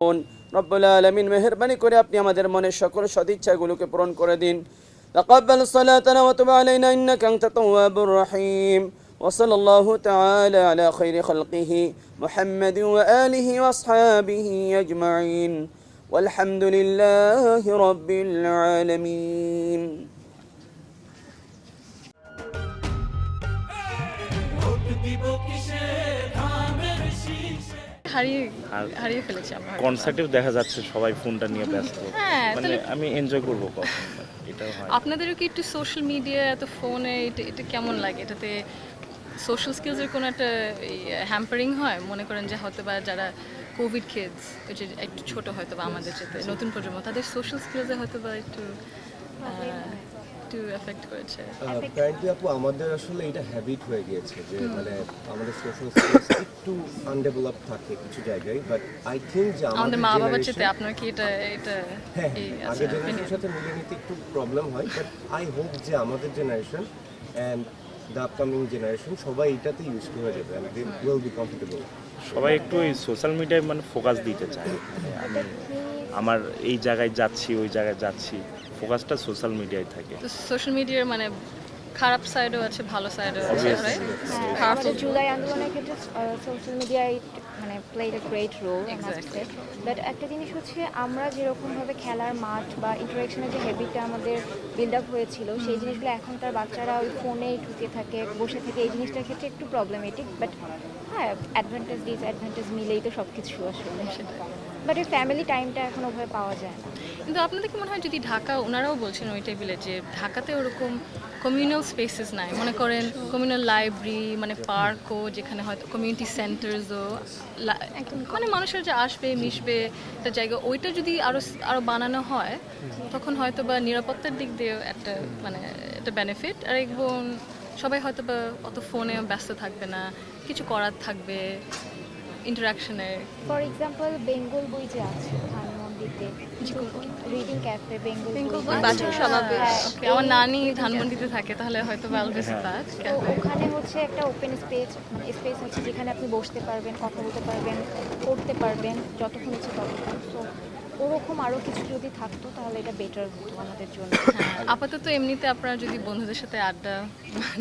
রব্বুল আলামিন মেহেরবানি করে আপনি আমাদের মনের সকল সদিচ্ছাগুলোকে পূরণ করে দিন। তাকাব্বাল সালাতানা ওয়া তুব আলাইনা ইন্নাকা আনতাত তাওয়াবুর রহিম। ওয়া সাল্লাল্লাহু তাআলা আলা খাইরি খালকিহি মুহাম্মাদিন ওয়া আলিহি ওয়া আসহাবিহি আজমাইন। ওয়ালহামদুলিল্লাহি রাব্বিল আলামিন। হারিয়ে হারিয়ে ফেলেছি আমরা হয়তো। কনসার্টেও দেখা যাচ্ছে সবাই ফোনটা নিয়ে ব্যস্ত। হ্যাঁ, মানে তাহলে আমি এনজয় করবো কখন, এটাও হয়। আপনাদেরও কি একটু সোশ্যাল মিডিয়া এত ফোনে এটা কেমন লাগে? এটাতে সোশ্যাল স্কিলসের কোনো একটা হ্যাম্পারিং হয়? মনে করেন যে হয়তো বা যারা কোভিড কিডস, যে একটু ছোট হয়তো বা আমাদের যেতে নতুন প্রজন্ম, তাদের সোশ্যাল স্কিলসে হয়তো বা একটু এফেক্ট করেছে। কারেন্টলি আপু আমাদের আসলে এটা হ্যাবিট হয়ে গিয়েছে যে মানে আমাদের সোশ্যাল স্কিলস একটু আনডেভেলপ থাকে কিছু জায়গায়, বাট আই থিঙ্ক যে আমাদের মা বাবার চেয়ে generation- আপনার কি এটা হ্যাঁ এই হ্যাঁ, আছে আগের opinion? জেনারেশনের সাথে মিলিয়ে নিতে একটু প্রবলেম হয়, বাট আই হোপ যে আমাদের generation and the upcoming generation সবাই এটাতে ইউজ হয়ে যাবে and they will be comfortable. সবাই একটু এই সোশ্যাল মিডিয়ায় মানে ফোকাস দিতে চায়। মানে আমি আমার এই জায়গায় যাচ্ছি, ওই জায়গায় যাচ্ছি, ফোকাসটা সোশ্যাল মিডিয়ায় থাকে। তো সোশ্যাল মিডিয়ার মানে খারাপ সাইডও আছে, ভালো সাইডও আছে, Obviously. রাইট? হ্যাঁ, আমাদের জুলাই আন্দোলনের ক্ষেত্রে সোশ্যাল মিডিয়ায় মানে played a great role. Exactly. But একটা জিনিস হচ্ছে, আমরা যেরকমভাবে খেলার মাঠ বা ইন্টারাকশনের যে হ্যাবিটটা আমাদের বিল্ড আপ হয়েছিল, সেই জিনিসগুলো এখনকার বাচ্চারা ওই ফোনে ঢুকে থাকে, বসে থাকে, এই জিনিসটার ক্ষেত্রে একটু প্রবলেমেটিক। বাট হ্যাঁ, অ্যাডভান্টেজ ডিসঅ্যাডভান্টেজ মিলেই তো সব কিছু আসলে। বাট এই ফ্যামিলি টাইমটা এখন ওভাবে পাওয়া যায় না। কিন্তু আপনাদের কি মনে হয় যদি ঢাকা, ওনারাও বলছেন ওই টেবিলে যে ঢাকাতে ওরকম কমিউনাল স্পেসেস নাই, মনে করেন কমিউনাল লাইব্রেরি, মানে পার্কও, যেখানে হয়তো কমিউনিটি সেন্টার্সও, মানে মানুষের যে আসবে মিশবে একটা জায়গা, ওইটা যদি আরো বানানো হয়, তখন হয়তো বা নিরাপত্তার দিক দিয়েও একটা মানে একটা বেনিফিট। আর একদম সবাই হয়তো বা অত ফোনে ব্যস্ত থাকবে না, কিছু করার থাকবে ইন্টারাকশনের। ফর এক্সাম্পল বেঙ্গল বই যে আছে ধানমন্ডিতে, রিডিং ক্যাফে বেঙ্গল বই বাচ্চার স্বভাবে হ্যাঁ, আমার নানি ধানমন্ডিতে থাকে, তাহলে হয়তো I'll visit that. তো ওখানে হচ্ছে একটা ওপেন স্পেস, মানে স্পেস হচ্ছে যেখানে আপনি বসতে পারবেন, কথা বলতে পারবেন, পড়তে পারবেন যতক্ষণ ইচ্ছে ততক্ষণ। তো ওরকম আরও কিছু যদি থাকতো তাহলে এটা বেটার হতো আমাদের জন্য। হ্যাঁ, আপাতত এমনিতে আপনারা যদি বন্ধুদের সাথে আড্ডা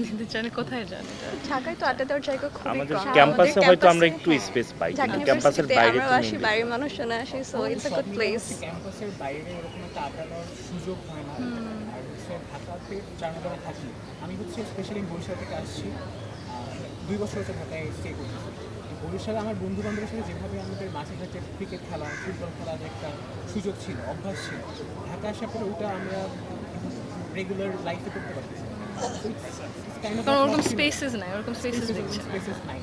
দিতে চান, কোথায় যান? এটা ঢাকায় তো আড্ডা দেওয়ার জায়গা খুবই আমাদের কম। ক্যাম্পাসে হয়তো আমরা ক্যাম্পাসে, একটু স্পেস পাই, ঢাকা কিন্তু ক্যাম্পাসের ইউনিভার্সিটিতে বাইরে আমরা তো আসি, নেই। বাইরের মানুষজন আসি, so it's a good place. ক্যাম্পাসের বাইরে এরকম একটা আড্ডা দেওয়ার সুযোগ হয় না। আর হচ্ছে ঢাকাতে চারমাদানে থাকি, আমি হচ্ছে স্পেশালি বরিশাল থেকে আসছি, 2 বছর হচ্ছে ঢাকায় স্টে করতেছি। তো বরিশালে আমার বন্ধু বান্ধবের সাথে যেভাবে আমাদের মাঝে ঘাটে ক্রিকেট খেলা, ফুটবল খেলার একটা সুযোগ ছিল, অভ্যাস ছিল, ঢাকা আসার পরে ওটা আমরা রেগুলার লাইফে করতে পারতেছি। কারণ ওরকম স্পেসেস নাই, ওরকম স্পেসেস দেখছি না। স্পেসেস নাই।